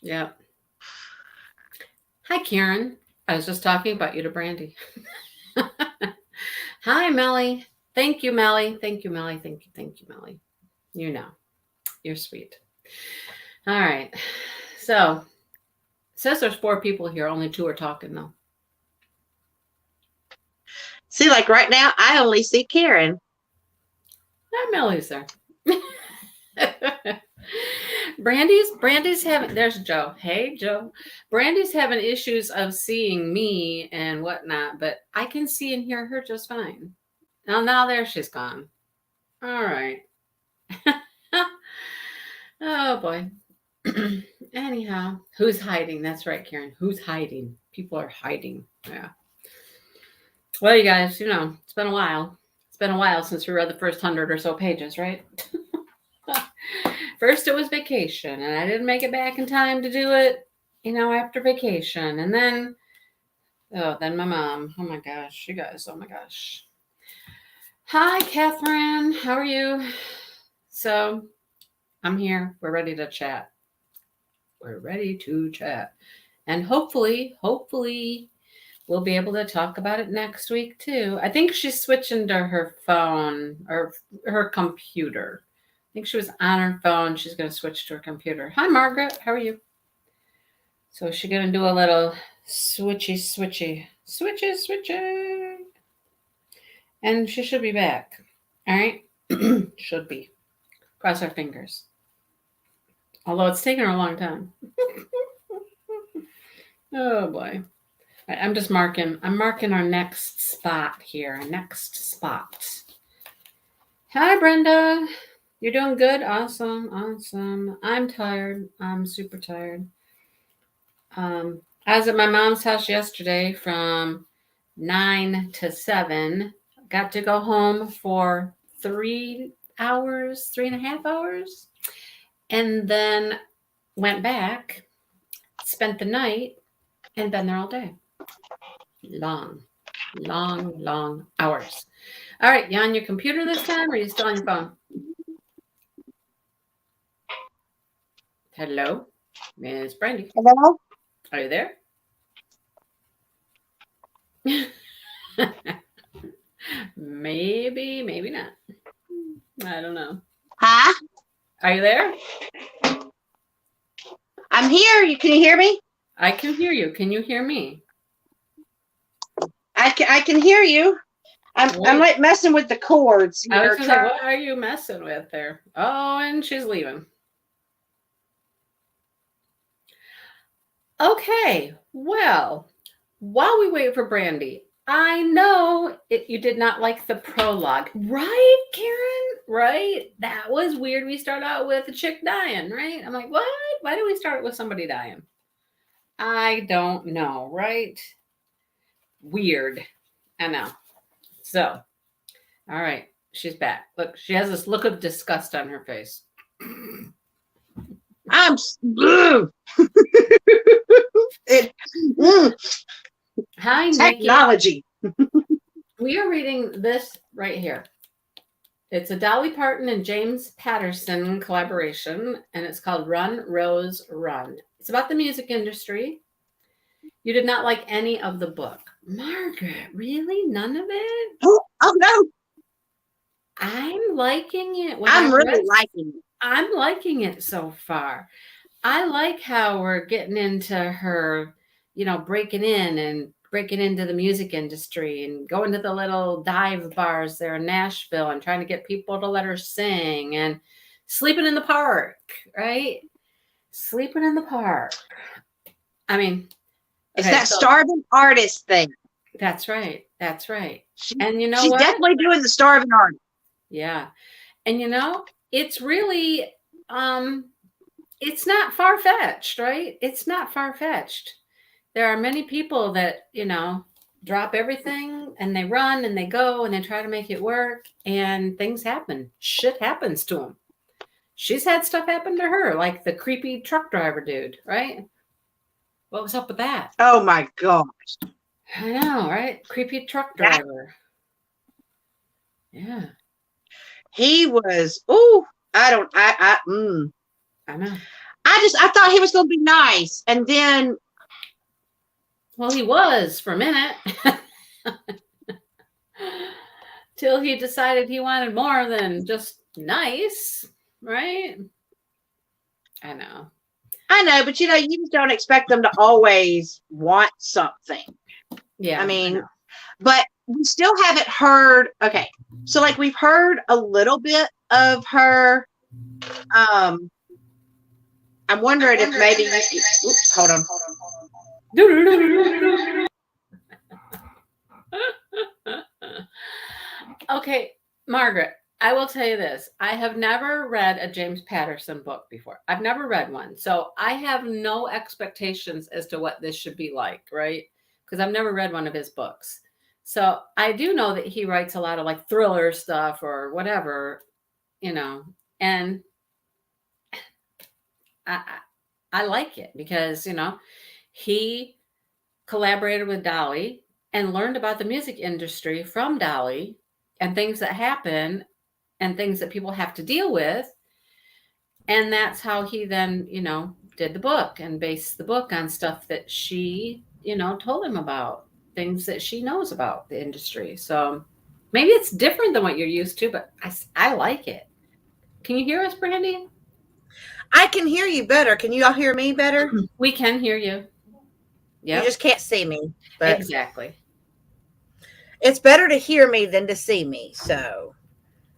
Yeah. Hi, Karen. I was just talking about you to Brandy. Hi, Melly. Thank you, Melly. Thank you, Melly. Thank you. Thank you, Melly. You know, you're sweet. All right. So, says there's four people here. Only two are talking, though. See, like right now, I only see Karen. Not Melly's there. Brandy's having there's Joe. Hey Joe. Brandy's having issues of seeing me and whatnot, but I can see and hear her just fine. Now there she's gone. All right. Oh boy. Anyhow, who's hiding? That's right, Karen. Who's hiding? People are hiding. Yeah. Well, you guys, it's been a while. It's been a while since we read the first 100 or so pages, right? First, it was vacation, and I didn't make it back in time to do it, after vacation. And then my mom. Oh my gosh, you guys, oh my gosh. Hi, Catherine. How are you? So, I'm here. We're ready to chat. We're ready to chat. And hopefully, we'll be able to talk about it next week too. I think she's switching to her phone or her computer. I think she was on her phone. She's going to switch to her computer. Hi, Margaret. How are you? So she's going to do a little switchy. And she should be back. All right? Should be. Cross our fingers. Although it's taken her a long time. Oh boy. I'm just marking. I'm marking our next spot here. Our next spot. Hi, Brenda. You're doing good. Awesome. I'm tired. I'm super tired. I was at my mom's house yesterday from 9 to 7. Got to go home for 3 hours, 3.5 hours, and then went back, spent the night, and been there all day. Long hours. All right, you on your computer this time, or are you still on your phone? Hello, Miss Brandy. Hello? Are you there? Maybe not. I don't know. Huh? Are you there? I'm here. Can you hear me? I can hear you. Can you hear me? I can hear you. I'm like messing with the cords. I was going to say, what are you messing with there? Oh, and she's leaving. Okay, well, while we wait for Brandy, I know you did not like the prologue, right, Karen? Right? That was weird. We start out with a chick dying, right? I'm like, what? Why do we start with somebody dying? I don't know, right? Weird. I know. So, all right, she's back. Look, she has this look of disgust on her face. I'm Hi, technology. We are reading this right here. It's a Dolly Parton and James Patterson collaboration, and it's called Run, Rose, Run. It's about the music industry. You did not like any of the book. Margaret, really? None of it? Oh no. I'm liking it. I'm really liking it. I'm liking it so far. I like how we're getting into her, breaking into the music industry and going to the little dive bars there in Nashville and trying to get people to let her sing and sleeping in the park, right? Sleeping in the park. I mean, it's that starving artist thing. That's right. That's right. And she's definitely doing the starving artist. Yeah. And it's really it's not far-fetched, right? It's not far-fetched. There are many people that, drop everything and they run and they go and they try to make it work and things happen. Shit happens to them. She's had stuff happen to her, like the creepy truck driver dude, right? What was up with that? Oh my gosh. I know, right? Creepy truck driver. Yeah. He was, I know. I thought he was going to be nice. And then, Well, he was for a minute. Till he decided he wanted more than just nice, right? I know. but you just don't expect them to always want something. Yeah. I mean, but we still haven't heard. Okay. So like we've heard a little bit of her. I'm wondering if maybe oops, hold on. Okay, Margaret, I will tell you this. I have never read a James Patterson book before. I've never read one. So I have no expectations as to what this should be like, right? Because I've never read one of his books. So I do know that he writes a lot of like thriller stuff or whatever, and I like it because, he collaborated with Dolly and learned about the music industry from Dolly and things that happen and things that people have to deal with. And that's how he then, did the book and based the book on stuff that she, told him about, things that she knows about the industry. So maybe it's different than what you're used to, but I like it. Can you hear us, Brandy? I can hear you better. Can you all hear me better? We can hear you. You just can't see me. But exactly. It's better to hear me than to see me. So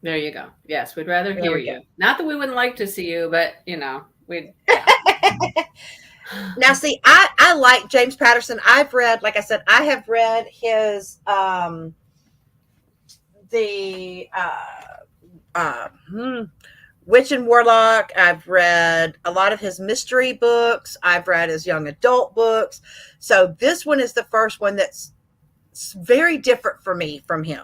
there you go. Yes, we'd rather hear you. Not that we wouldn't like to see you, but we'd. Yeah. Now, see, I like James Patterson. I've read, like I said, I have read his Witch and Warlock. I've read a lot of his mystery books. I've read his young adult books. So this one is the first one that's very different for me from him.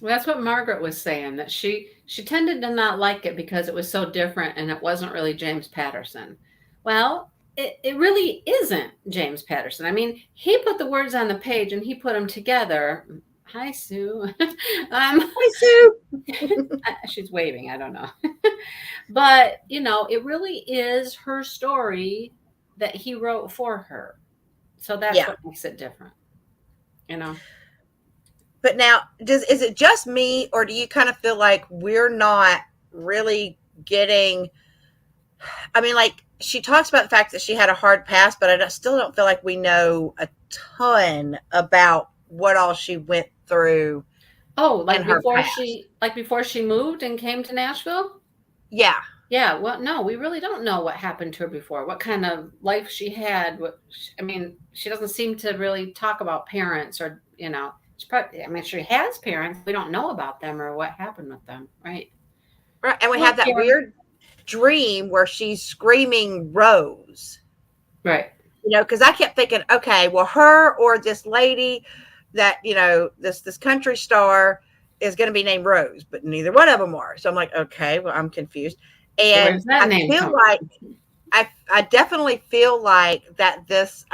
Well, that's what Margaret was saying, that she tended to not like it because it was so different and it wasn't really James Patterson. Well, it really isn't James Patterson. I mean, he put the words on the page and he put them together. Hi, Sue. Hi, Sue. She's waving. I don't know. But, it really is her story that he wrote for her. So that's what makes it different, But now, is it just me, or do you kind of feel like we're not really getting, I mean, like, she talks about the fact that she had a hard past, but I still don't feel like we know a ton about what all she went through. Oh, before she moved and came to Nashville? Yeah. Yeah. Well, no, we really don't know what happened to her before, what kind of life she had. She doesn't seem to really talk about parents or, she has parents. We don't know about them or what happened with them. Right. Right. And we have that weird dream where she's screaming Rose. Right. Because I kept thinking, okay, well, her or this lady that, this country star is going to be named Rose, but neither one of them are. So I'm like, okay, well, I'm confused. And I feel like I definitely feel like that this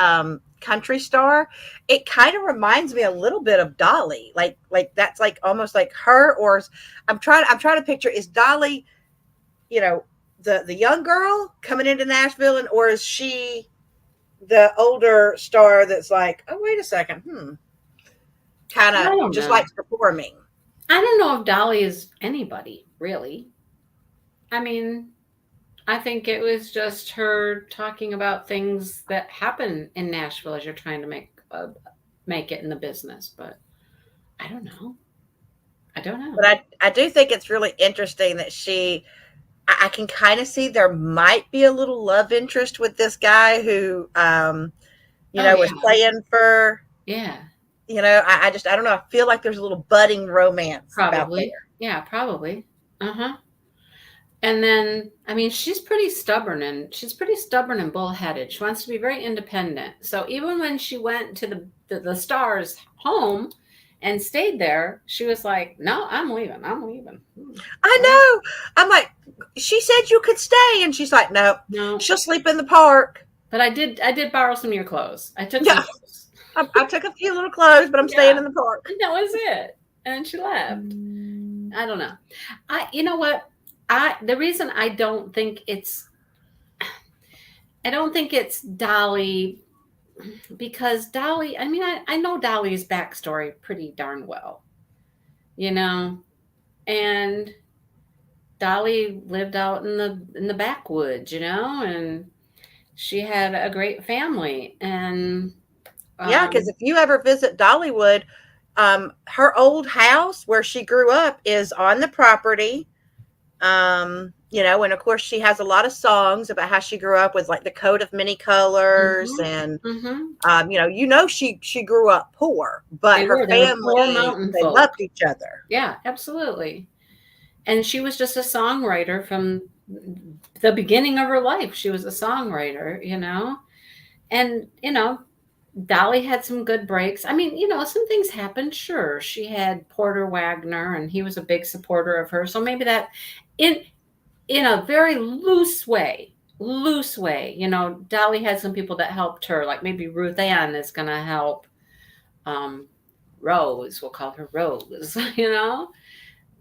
country star, it kind of reminds me a little bit of Dolly. Like that's like almost like her, or I'm trying to picture, is Dolly, the young girl coming into Nashville, or is she the older star that's like, oh, wait a second, kind of just likes performing? I don't know if Dolly is anybody, really. I mean, I think it was just her talking about things that happen in Nashville as you're trying to make it in the business. But I don't know. But I do think it's really interesting that I can kind of see there might be a little love interest with this guy who, was playing for. Yeah. I don't know. I feel like there's a little budding romance. Probably. Yeah, probably. Uh-huh. And then, she's pretty stubborn and bullheaded. She wants to be very independent. So even when she went to the Stars' home and stayed there, she was like, no, I'm leaving. I know. I'm like, she said you could stay. And she's like, no, she'll sleep in the park. But I did borrow some of your clothes. I took some clothes. I took a few little clothes, but I'm staying in the park. And that was it. And she left. I don't know. You know what? The reason I don't think it's, I don't think it's Dolly, because Dolly, I mean, I know Dolly's backstory pretty darn well, you know, and Dolly lived out in the backwoods, you know, and she had a great family. And Yeah, because um, if you ever visit Dollywood, her old house where she grew up is on the property. And of course she has a lot of songs about how she grew up with like the coat of many colors, mhm, and mhm. she grew up poor, but her They were poor family, mountain they folk. loved each other. Yeah, absolutely. And she was just a songwriter from the beginning of her life. She was a songwriter, you know, and Dolly had some good breaks. I mean, some things happened. Sure, she had Porter Wagner, and he was a big supporter of her. So maybe that, in a very loose way, Dolly had some people that helped her, like maybe Ruth Ann is going to help um, Rose. We'll call her Rose, you know.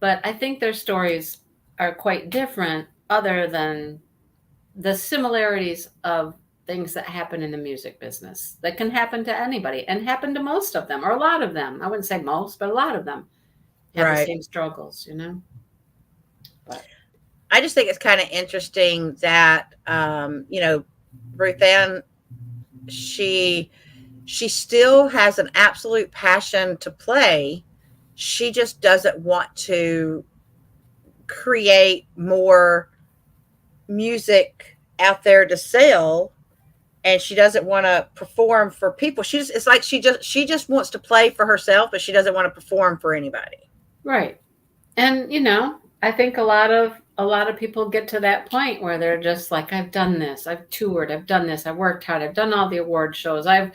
But I think their stories are quite different, other than the similarities of things that happen in the music business that can happen to anybody and happen to most of them, or a lot of them. I wouldn't say most, but a lot of them have the Right. same struggles, But I just think it's kind of interesting that Ruth Ann, she still has an absolute passion to play. She just doesn't want to create more music out there to sell, and she doesn't want to perform for people. It's like she just wants to play for herself, but she doesn't want to perform for anybody. right. And I think a lot of people get to that point where they're just like, I've done this, I've toured, I've done this, I've worked hard, I've done all the award shows, I've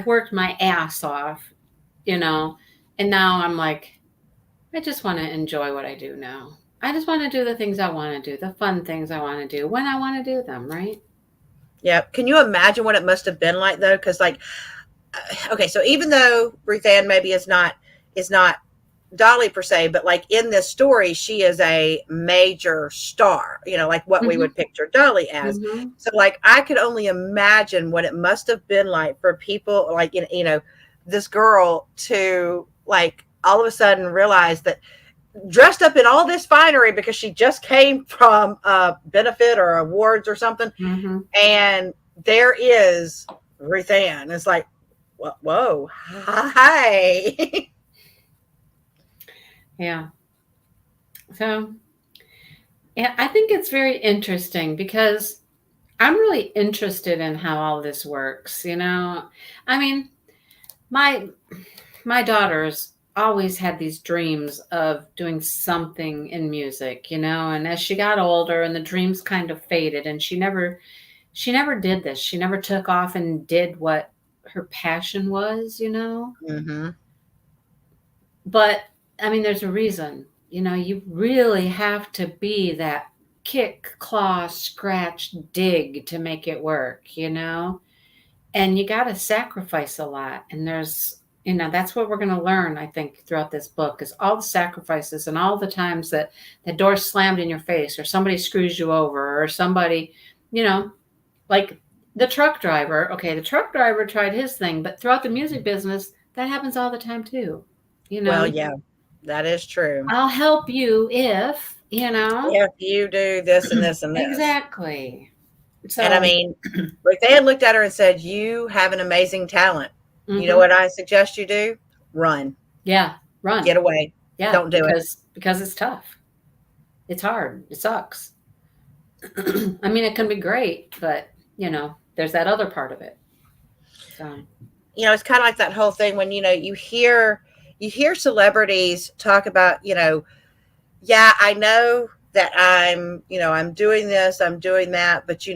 worked my ass off, you know, and now I'm like, I just want to enjoy what I do now. I just want to do the things I want to do, the fun things I want to do when I want to do them, right? Yeah. Can you imagine what it must have been like though? Because okay, so even though Ruth Ann maybe is not Dolly per se, but like in this story, she is a major star, like what we Mm-hmm. would picture Dolly as. Mm-hmm. So like I could only imagine what it must have been like for people like, this girl to like all of a sudden realize that, dressed up in all this finery because she just came from a benefit or awards or something, Mm-hmm. and there is Ruth Ann. It's like, whoa, hi. Yeah. So, yeah, I think it's very interesting because I'm really interested in how all this works, I mean, my my daughters always had these dreams of doing something in music, and as she got older and the dreams kind of faded, and she never did this. She never took off and did what her passion was. Hmm. But I mean, there's a reason. You really have to be that kick, claw, scratch, dig to make it work. And you got to sacrifice a lot. And that's what we're going to learn, I think, throughout this book, is all the sacrifices and all the times that the door slammed in your face, or somebody screws you over, or somebody, like the truck driver. Okay, the truck driver tried his thing, but throughout the music business, that happens all the time too. Well, yeah, that is true. I'll help you If you do this and this and this. Exactly. So, And I mean, Ruth Ann looked at her and said, "You have an amazing talent. You know mhm. what I suggest you do? Run. Yeah, run. Get away. Yeah, Don't do it." because it's tough. It's hard. It sucks. I mean, it can be great, but there's that other part of it. So, It's kind of like that whole thing when, you hear celebrities talk about, yeah, I know that I'm doing this, I'm doing that, but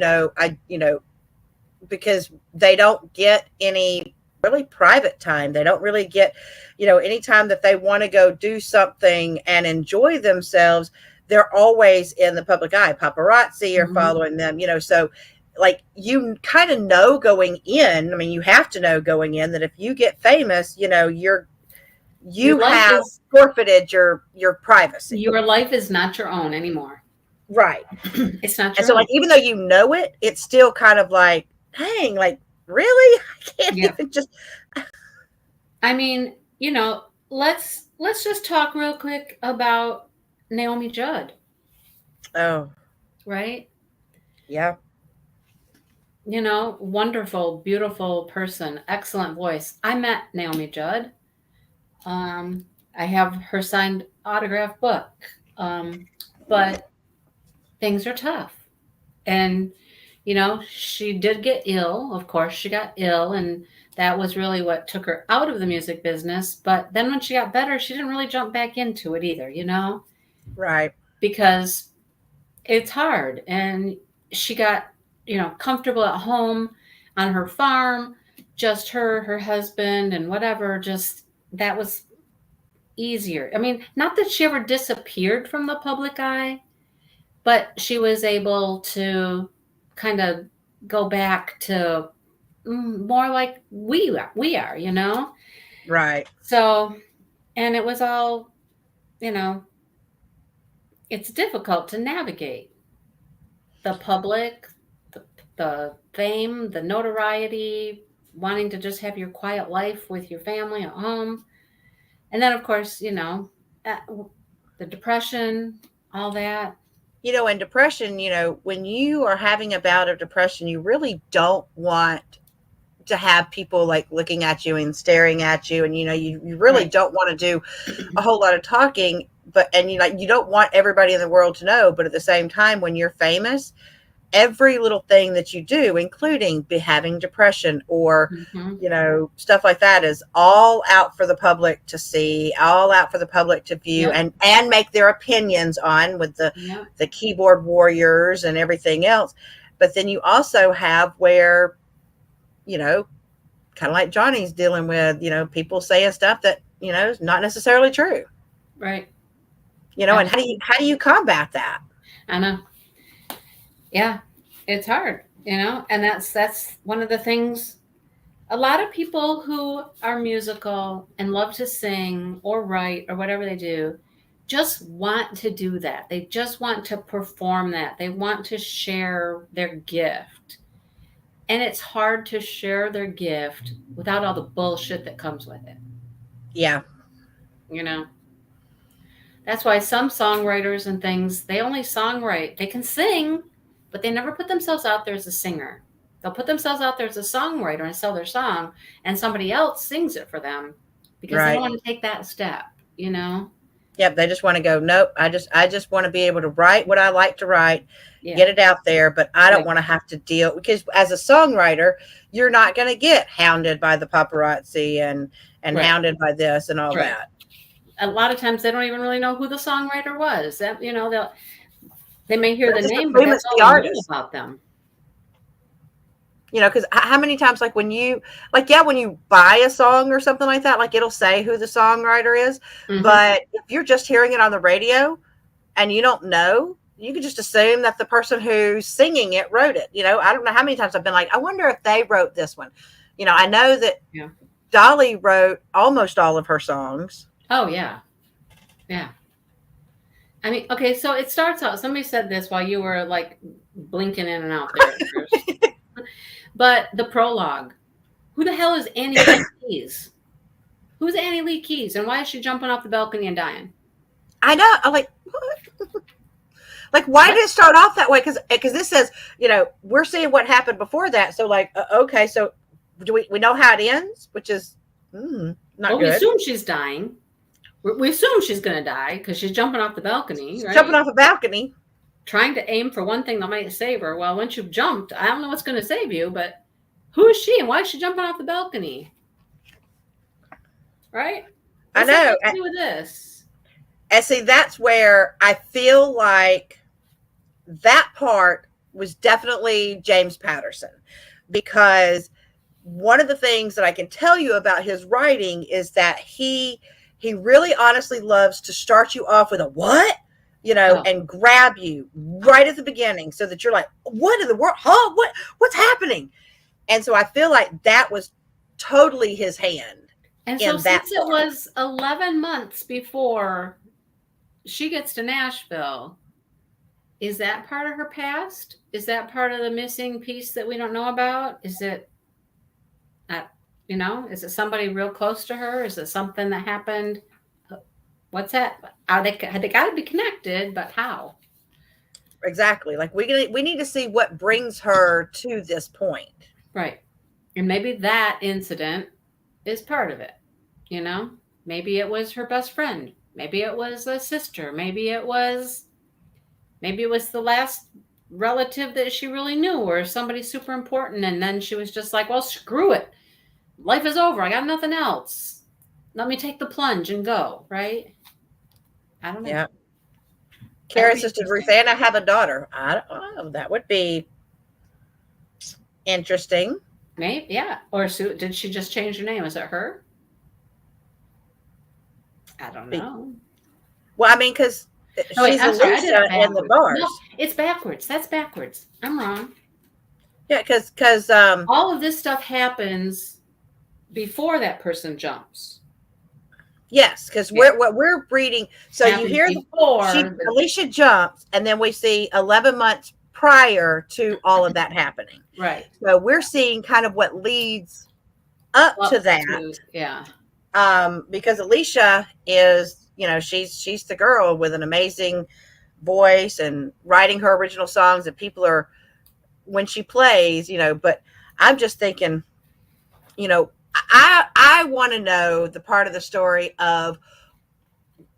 because they don't get any really private time. They don't really get, any time that they want to go do something and enjoy themselves. They're always in the public eye. Paparazzi are mhm. following them, so like you kind of know going in. I mean, you have to know going in that if you get famous, Your you life have is forfeited your privacy. your life is not your own anymore. Right. It's not And so true. like, even though you know it, it's still kind of like, dang, like, really? I can't Yeah. even just. I mean, let's just talk real quick about Naomi Judd, Oh, right? yeah. Wonderful, beautiful person, excellent voice. I met Naomi Judd. I have her signed autograph book. But things are tough. And, she did get ill. Of course, she got ill, and that was really what took her out of the music business. But then when she got better, she didn't really jump back into it either, Right. because it's hard. And she got, comfortable at home on her farm, just her husband, and whatever. Just that was easier. I mean, not that she ever disappeared from the public eye, but she was able to kind of go back to more like we are, Right. So, and it was all, you know, it's difficult to navigate the public, the fame, the notoriety, wanting to just have your quiet life with your family at home. And then, of course, the depression, all that. And depression, when you are having a bout of depression, you really don't want to have people like looking at you and staring at you. And, you really Right. don't want to do a whole lot of talking, and you don't want everybody in the world to know. But at the same time, when you're famous, every little thing that you do, including having depression or, Mhm. stuff like that, is all out for the public to see, all out for the public to view, Yep. and make their opinions on, with Yep. the keyboard warriors and everything else. But then you also have where, kind of like Johnny's dealing with, people saying stuff that, is not necessarily true. Right. And how do you combat that? I know. Yeah, it's hard, and that's one of the things. A lot of people who are musical and love to sing or write or whatever they do just want to do that. They just want to perform that. They want to share their gift. And it's hard to share their gift without all the bullshit that comes with it. Yeah. You know, that's why some songwriters and things, they only songwrite. They can sing, but they never put themselves out there as a singer. They'll put themselves out there as a songwriter and sell their song, and somebody else sings it for them because they don't Right. want to take that step. Yep. They just want to go, nope. I just want to be able to write what I like to write, Yeah. get it out there, but I don't Right. want to have to deal, because as a songwriter, you're not going to get hounded by the paparazzi and Right. hounded by this and all Right. that. A lot of times they don't even really know who the songwriter was. That they may hear the Just name, but assume that's it's all the they know artist. about them. Because how many times, like when you buy a song or something like that, like it'll say who the songwriter is, Mhm. but if you're just hearing it on the radio and you don't know, you can just assume that the person who's singing it wrote it. I don't know how many times I've been like, I wonder if they wrote this one. I know that Yeah. Dolly wrote almost all of her songs. Oh yeah. Yeah. I mean, okay, so it starts out, somebody said this while you were like blinking in and out there at first. But the prologue. Who the hell is Annie Lee Keys? Who's Annie Lee Keys? And why is she jumping off the balcony and dying? I know. I'm like, what? Like, why did it start off that way? Because this says, we're seeing what happened before that. So, like, okay, so do we know how it ends? Which is not Well, we good. assume she's dying. We assume she's going to die because she's jumping off the balcony, right? Jumping off a balcony. Trying to aim for one thing that might save her. Well, once you've jumped, I don't know what's going to save you, but who is she and why is she jumping off the balcony? Right? I What's that know. got to do with this? And see, that's where I feel like that part was definitely James Patterson, because one of the things that I can tell you about his writing is that he really honestly loves to start you off with a what? And grab you right at the beginning so that you're like, what in the world? Huh? What's happening? And so I feel like that was totally his hand. And so in that since it part. was 11 months before she gets to Nashville, is that part of her past? Is that part of the missing piece that we don't know about? Is it, is it somebody real close to her? Is it something that happened? What's that? They got to be connected, but how? Exactly. Like we need to see what brings her to this point. Right. And maybe that incident is part of it. Maybe it was her best friend. Maybe it was a sister. Maybe it was the last relative that she really knew, or somebody super important. And then she was just like, well, screw it. Life is over. I got nothing else. Let me take the plunge and go. Right. I don't know. Yeah. Karen says, did Ruth Anna have a daughter? I don't know. That would be interesting. Maybe, yeah. Or Sue, did she just change her name? Is it her? I don't know. Well, I mean, because she's Alicia in the bars. No, it's backwards. That's backwards. I'm wrong. Yeah, because all of this stuff happens before that person jumps. Yes, because what we're reading. So you hear before Alicia jumps, and then we see 11 months prior to all of that happening. Right. So we're seeing kind of what leads up to that. Yeah. Because Alicia is, she's the girl with an amazing voice and writing her original songs, and people are, when she plays, but I'm just thinking, I want to know the part of the story of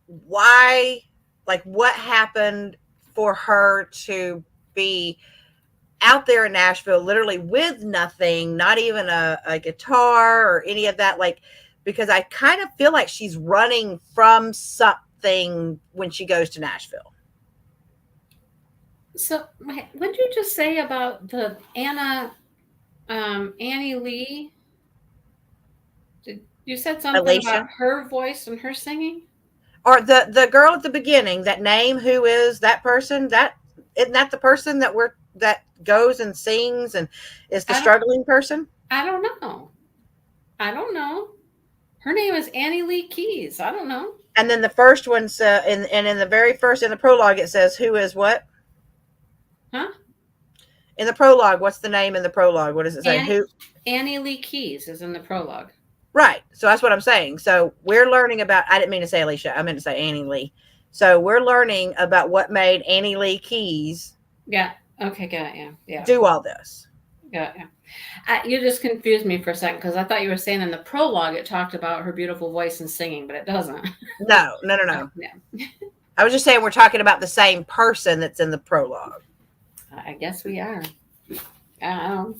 why, like what happened for her to be out there in Nashville, literally with nothing, not even a guitar or any of that. Like, because I kind of feel like she's running from something when she goes to Nashville. So what did you just say about the Annie Lee? You said something Alicia? About her voice and her singing? Or the girl at the beginning, that name, who is that person? Isn't that the person that goes and sings and is the struggling person? I don't know. Her name is Annie Lee Keys. I don't know. And then the first one says, in the very first, in the prologue, it says, who is what? Huh? In the prologue, what's the name in the prologue? What does it say? Who? Annie Lee Keys is in the prologue. Right. So that's what I'm saying. So we're learning about, I didn't mean to say Alicia. I meant to say Annie Lee. So we're learning about what made Annie Lee Keys. Yeah. Okay. Got it. Yeah. Do all this. Yeah. You just confused me for a second because I thought you were saying in the prologue it talked about her beautiful voice and singing, but it doesn't. No. Yeah. I was just saying we're talking about the same person that's in the prologue. I guess we are. I don't know.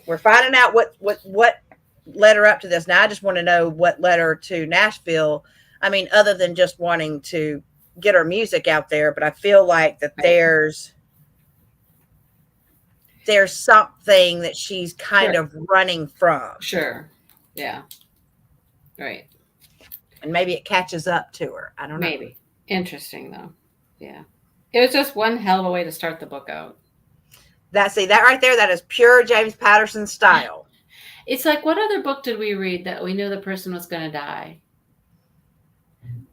We're finding out what led her up to this. Now I just want to know what led her to Nashville. I mean, other than just wanting to get her music out there, but I feel like that there's something that she's kind of running from. Sure. Yeah. Right. And maybe it catches up to her. I don't know. Maybe. Interesting though. Yeah. It was just one hell of a way to start the book out. That right there, that is pure James Patterson style. It's like, what other book did we read that we knew the person was going to die?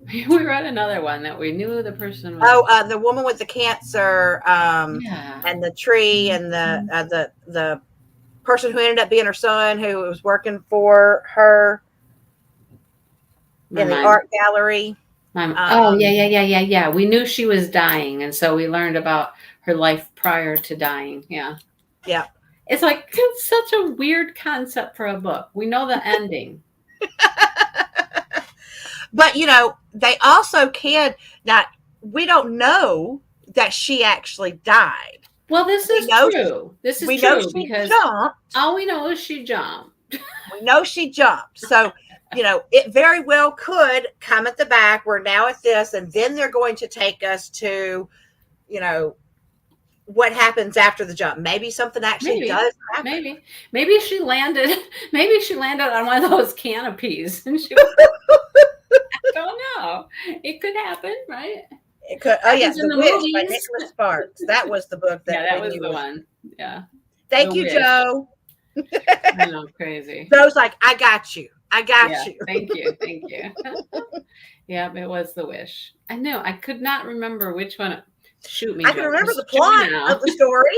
We read another one that we knew the person was. The woman with the cancer, and the tree, and the person who ended up being her son, who was working for her in the art gallery. Yeah. We knew she was dying, and so we learned about her life prior to dying. Yeah. Yeah. It's like, it's such a weird concept for a book. We know the ending. But, they also we don't know that she actually died. Well, this is true. This is true because jumped. All we know is she jumped. We know she jumped. So, it very well could come at the back. We're now at this, and then they're going to take us to, what happens after the jump. Maybe something actually does happen. Maybe she landed on one of those canopies and she I don't know. It could happen, right? It could. Oh yeah, The Wish by Nicholas Sparks. That was the book that was the one. Yeah. Thank you, Joe. I know, crazy. Joe's like, I got you. You. Thank you. Yeah, it was The Wish. I know. I could not remember which one. Shoot me, I can remember James. the Shoot me plot now. of the story.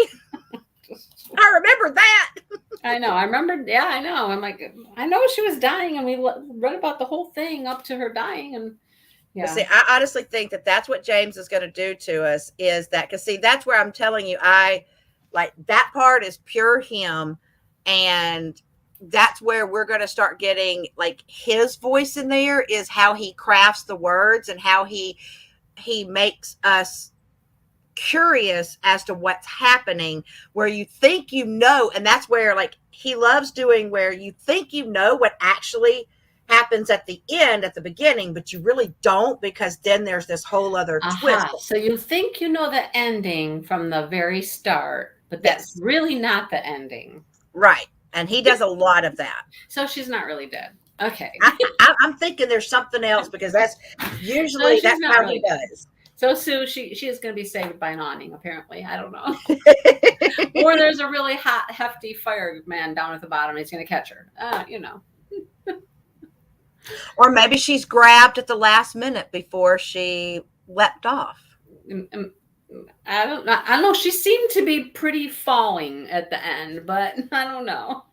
I remember that. I know. I remember. Yeah, I know. I'm like, I know she was dying, and we read about the whole thing up to her dying, and But yeah. see, I honestly think that that's what James is going to do to us is that, because see, that's where I'm telling you, I like that part is pure him. And that's where we're going to start getting like his voice in there, is how he crafts the words and how he makes us curious as to what's happening, where you think you know. And that's where like he loves doing, where you think you know what actually happens at the end, at the beginning, but you really don't, because then there's this whole other twist. So you think you know the ending from the very start, but that's Yes. really not the ending. Right. And he does a lot of that. So she's not really dead. Okay. I'm thinking there's something else, because that's usually she's that's not how really he does. So Sue, she is going to be saved by an awning, apparently. I don't know. Or there's a really hot, hefty fireman down at the bottom. And he's going to catch her. You know. Or maybe she's grabbed at the last minute before she leapt off. I don't know. I don't know. She seemed to be pretty falling at the end, but I don't know.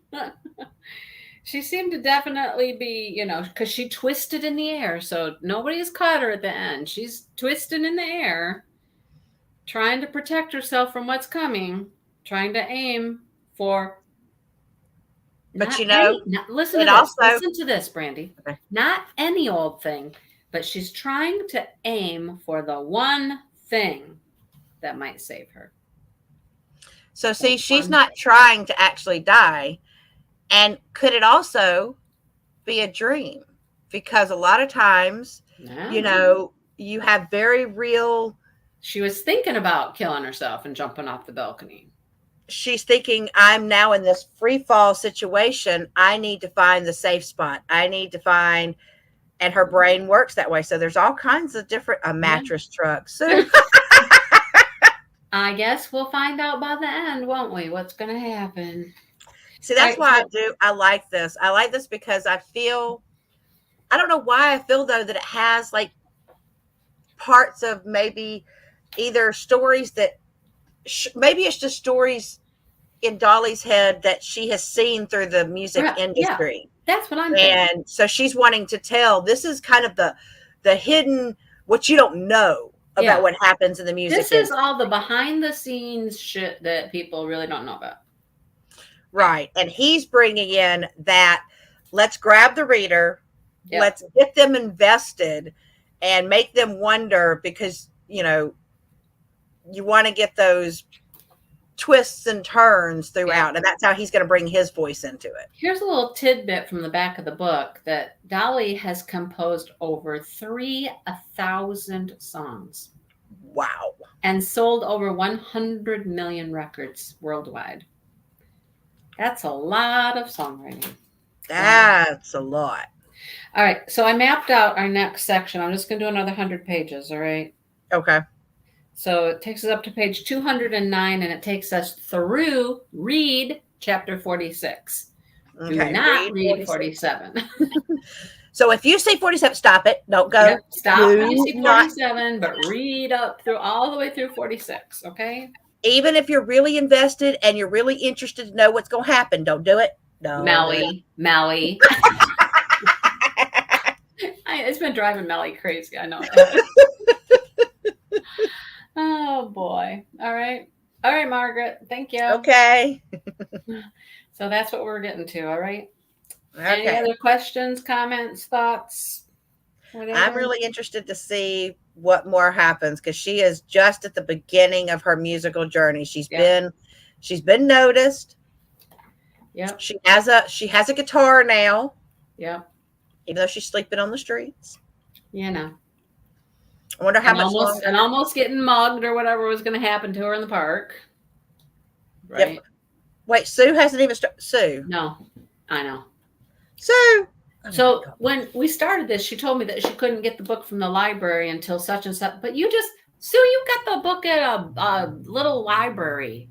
She seemed to definitely be, you know, because she twisted in the air. So nobody's caught her at the end. She's twisting in the air, trying to protect herself from what's coming, trying to aim for. But you know, listen to this. Listen to this, Brandy. Okay. Not any old thing, but she's trying to aim for the one thing that might save her. So see, she's not trying to actually die. And could it also be a dream? Because a lot of times, you know, you have very real. She was thinking about killing herself and jumping off the balcony. She's thinking, I'm now in this free fall situation. I need to find the safe spot. I need to find, and her brain works that way. So there's all kinds of different, a mattress truck. So I guess we'll find out by the end, won't we? What's going to happen? See, that's why I like this. I like this because I don't know why I feel though that it has like parts of maybe either stories that maybe it's just stories in Dolly's head that she has seen through the music industry. Yeah, that's what I'm thinking. And so she's wanting to tell, this is kind of the hidden, what you don't know about what happens in the music industry. This is all the behind the scenes shit that people really don't know about. Right. And he's bringing in that, let's grab the reader, let's get them invested and make them wonder, because, you know, you want to get those twists and turns throughout. And that's how he's going to bring his voice into it. Here's a little tidbit from the back of the book that Dolly has composed over 3,000 songs. Wow. And sold over 100 million records worldwide. That's a lot of songwriting. That's a lot. All right. So I mapped out our next section. I'm just going to do another 100 pages. All right. Okay. So it takes us up to page 209, and it takes us through read chapter 46. Okay. Do not read 47. So if you see 47, stop it. Don't go. Yep, stop when you see 47, but read up through all the way through 46. Okay. Even if you're really invested and you're really interested to know what's going to happen, don't do it. No. Melly. It's been driving Melly crazy. I know. Oh, boy. All right, Margaret. Thank you. Okay. So that's what we're getting to. All right. Okay. Any other questions, comments, thoughts? Whatever? I'm really interested to see what more happens, because she is just at the beginning of her musical journey. She's been noticed. Yeah. She has a guitar now. Yeah. Even though she's sleeping on the streets. You know. I wonder how much longer. And almost getting mugged or whatever was going to happen to her in the park. Right. Yep. Wait, Sue hasn't even started. Sue. No, I know. Sue. So when we started this, she told me that she couldn't get the book from the library until such and such. But Sue, you got the book at a little library.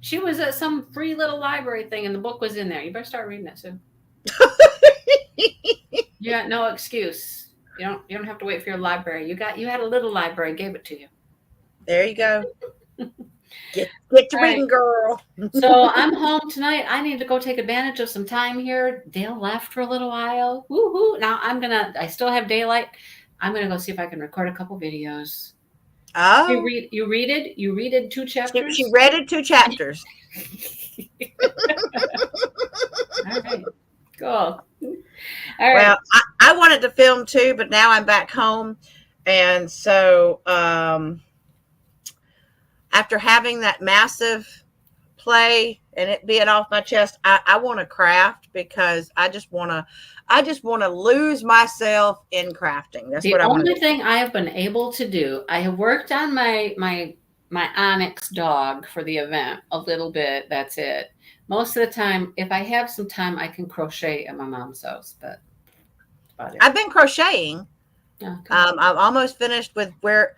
She was at some free little library thing, and the book was in there. You better start reading it, Sue. You got no excuse. You don't have to wait for your library. You had a little library, gave it to you. There you go. Get to All reading, right. girl. So I'm home tonight. I need to go take advantage of some time here. Dale left for a little while. Woohoo! Now I still have daylight. I'm gonna go see if I can record a couple videos. You Oh, read. You read it. You read it 2 chapters. she read it 2 chapters. All right. Cool. All right. Well, I wanted to film too, but now I'm back home. And so after having that massive play and it being off my chest, I want to craft because I just want to lose myself in crafting. That's The what I want to only do. thing I have been able to do, I have worked on my Onyx dog for the event a little bit. That's it. Most of the time, if I have some time, I can crochet at my mom's house, but that's about it. I've been crocheting. Okay. I'm almost finished with where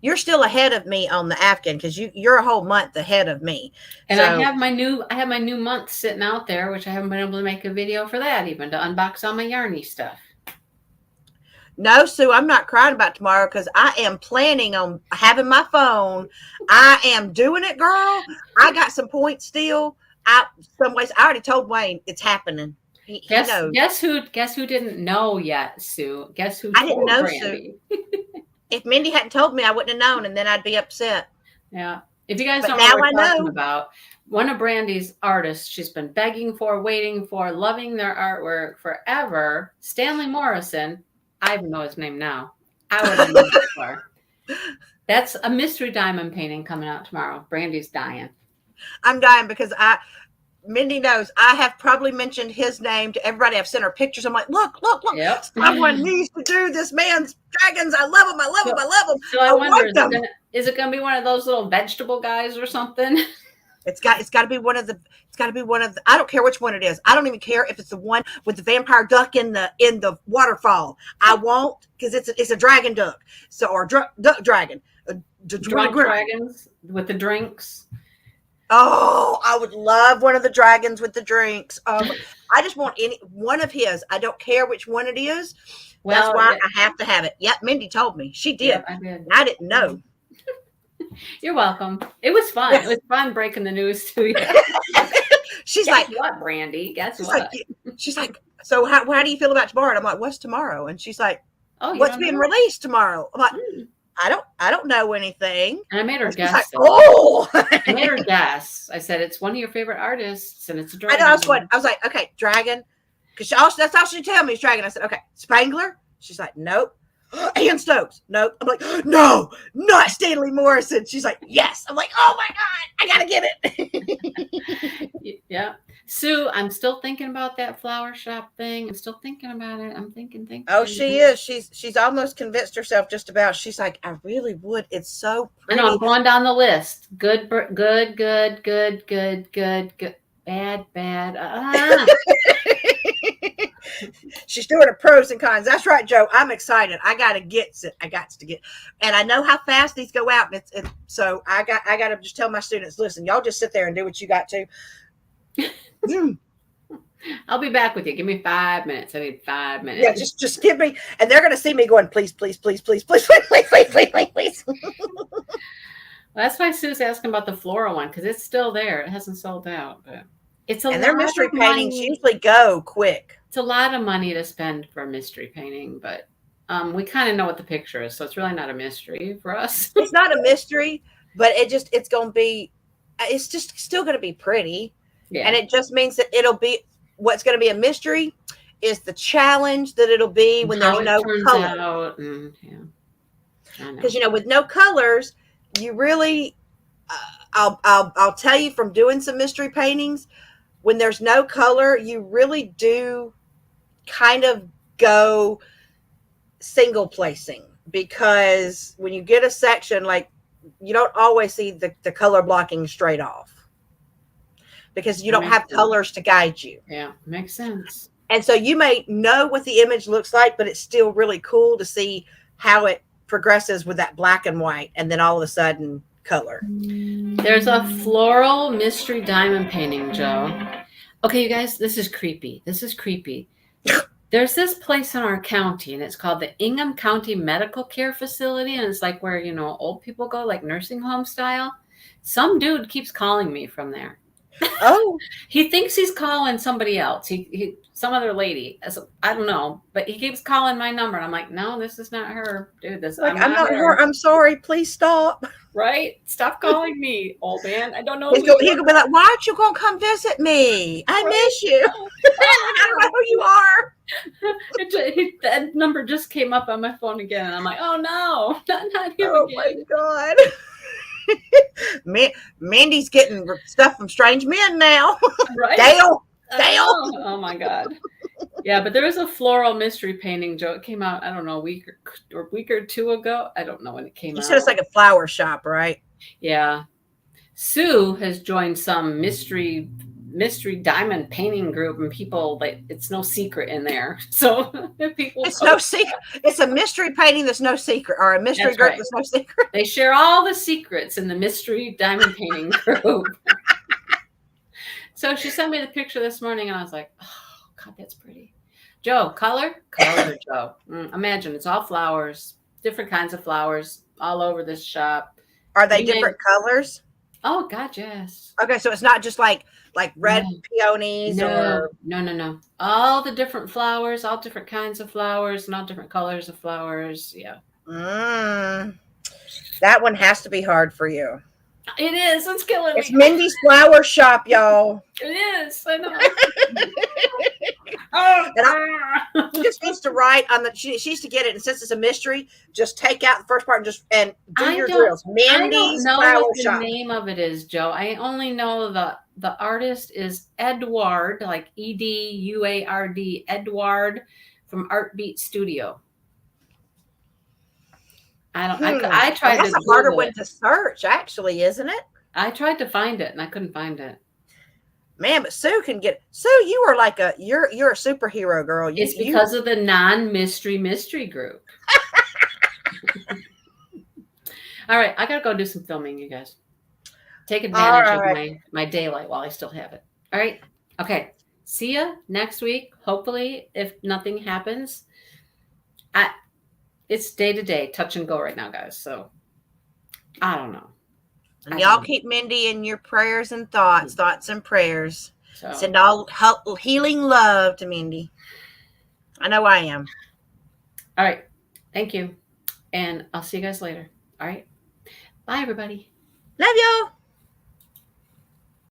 you're still ahead of me on the Afghan because you're a whole month ahead of me. And So, I have my new month sitting out there, which I haven't been able to make a video for that, even to unbox all my yarny stuff. no, Sue, I'm not crying about tomorrow because I am planning on having my phone. I am doing it, girl. I got some points still. Some ways I already told Wayne it's happening. He knows. Guess who didn't know yet, Sue? Guess who I didn't told know, Brandy? If Mindy hadn't told me, I wouldn't have known, and then I'd be upset. Yeah. If you guys But don't know now what we're I talking know. about, one of Brandy's artists she's been begging for, waiting for, loving their artwork forever, Stanley Morrison. I even know his name now. I wasn't known before. That's a mystery diamond painting coming out tomorrow. Brandy's dying. I'm dying because Mindy knows I have probably mentioned his name to everybody. I've sent her pictures. I'm like, look. Yep. Someone needs to do this man's dragons. I love him. I love him. So I wonder, want them. is it going to be one of those little vegetable guys or something? It's got to be one of the. I don't care which one it is. I don't even care if it's the one with the vampire duck in the waterfall. I won't because it's a dragon duck. So or duck dragon. Drunk dragons with the drinks. Oh, I would love one of the dragons with the drinks. I just want any one of his. I don't care which one it is. Well, that's why I have to have it. Yep, Mindy told me. She did. Yep, I did. I didn't know. You're welcome. It was fun. Yes. It was fun breaking the news to you. She's Guess like, what, Brandy? Guess what? She's like, so how do you feel about tomorrow? And I'm like, what's tomorrow? And she's like, what's being released tomorrow? I'm like, I don't know anything. And I made her guess. Like, oh, I made her guess. I said it's one of your favorite artists, and it's a dragon. I know. I was like, okay, dragon, because that's all she tell me is dragon. I said, okay, Spangler. She's like, nope. Ann Stokes. Nope. I'm like, no, not Stanley Morrison. She's like, yes. I'm like, oh my God, I gotta get it. Yeah. Sue, I'm still thinking about that flower shop thing. I'm still thinking about it. I'm thinking. Oh, she is. She's almost convinced herself just about. She's like, I really would. It's so pretty. I know, I'm going down the list. Good. Bad. She's doing her pros and cons. That's right, Joe. I'm excited. I got to get, and I know how fast these go out. And so I got to just tell my students, listen, y'all just sit there and do what you got to. I'll be back with you. Give me 5 minutes. I need 5 minutes. Yeah, just give me, and they're going to see me going, please. Well, that's why Sue's asking about the floral one because it's still there. It hasn't sold out, but it's and their mystery paintings usually go quick. It's a lot of money to spend for a mystery painting, but we kind of know what the picture is, so it's really not a mystery for us. It's not a mystery, but it's just still going to be pretty. Yeah. And it just means that what's going to be a mystery is the challenge that it'll be when there's no color. Because, with no colors, you really, I'll tell you from doing some mystery paintings, when there's no color, you really do kind of go single placing, because when you get a section, like, you don't always see the color blocking straight off because you don't have colors to guide you. Yeah, makes sense. And so you may know what the image looks like, but it's still really cool to see how it progresses with that black and white and then all of a sudden color. There's a floral mystery diamond painting, Joe. Okay, you guys, this is creepy. There's this place in our county, and it's called the Ingham County Medical Care Facility, and it's like where, old people go, like nursing home style. Some dude keeps calling me from there. Oh, He thinks he's calling somebody else. He some other lady. I don't know, but he keeps calling my number. And I'm like, no, this is not her, dude. like I'm not her. I'm sorry. Please stop. Right? Stop calling me, old man. I don't know. He's gonna be like, why aren't you gonna come visit me? I miss you. I don't know who you are. That number just came up on my phone again, and I'm like, oh no, not him Oh again. my God. Mandy's getting stuff from strange men now. Right? Dale. Oh my God. Yeah, but there was a floral mystery painting, Joe. It came out, I don't know, a week or two ago. I don't know when it came You out. said it's like a flower shop, right? Yeah. Sue has joined some mystery diamond painting group, and people, like, it's no secret in there. So people, It's no secret. It's a mystery painting that's no secret, or a mystery That's group right. that's no secret. they share all the secrets in the mystery diamond painting group. So she sent me the picture this morning, and I was like, oh God, that's pretty. Joe, color, Joe. Imagine it's all flowers, different kinds of flowers all over this shop. Are they You name- different colors? Oh God, yes. Okay, so it's not just like red No. peonies or No. All the different flowers, all different kinds of flowers, and all different colors of flowers. Yeah. That one has to be hard for you. It is. It's killing It's me. Mindy's Flower Shop, y'all. It is. I know. And She just needs to write on the. She used to get it, and since it's a mystery, just take out the first part and do your drills. I don't Mindy's know Flower what the Shop. name of it is, Joe. I only know the artist is Edward, like Eduard, Edward from Art Beat Studio. I don't. I tried That's to. a harder Google one it. to search, actually, isn't it? I tried to find it, and I couldn't find it. Man, but Sue can get. Sue, you are like you're a superhero, girl. It's because of the mystery group. All right, I gotta go do some filming, you guys. Take advantage of my daylight while I still have it. All right. Okay. See ya next week. Hopefully, if nothing happens. It's day to day, touch and go right now, guys. So I don't know. And y'all keep Mindy in your prayers and thoughts and prayers. So, Send all healing love to Mindy. I know I am. all right. Thank you. And I'll see you guys later. All right. Bye, everybody. Love y'all.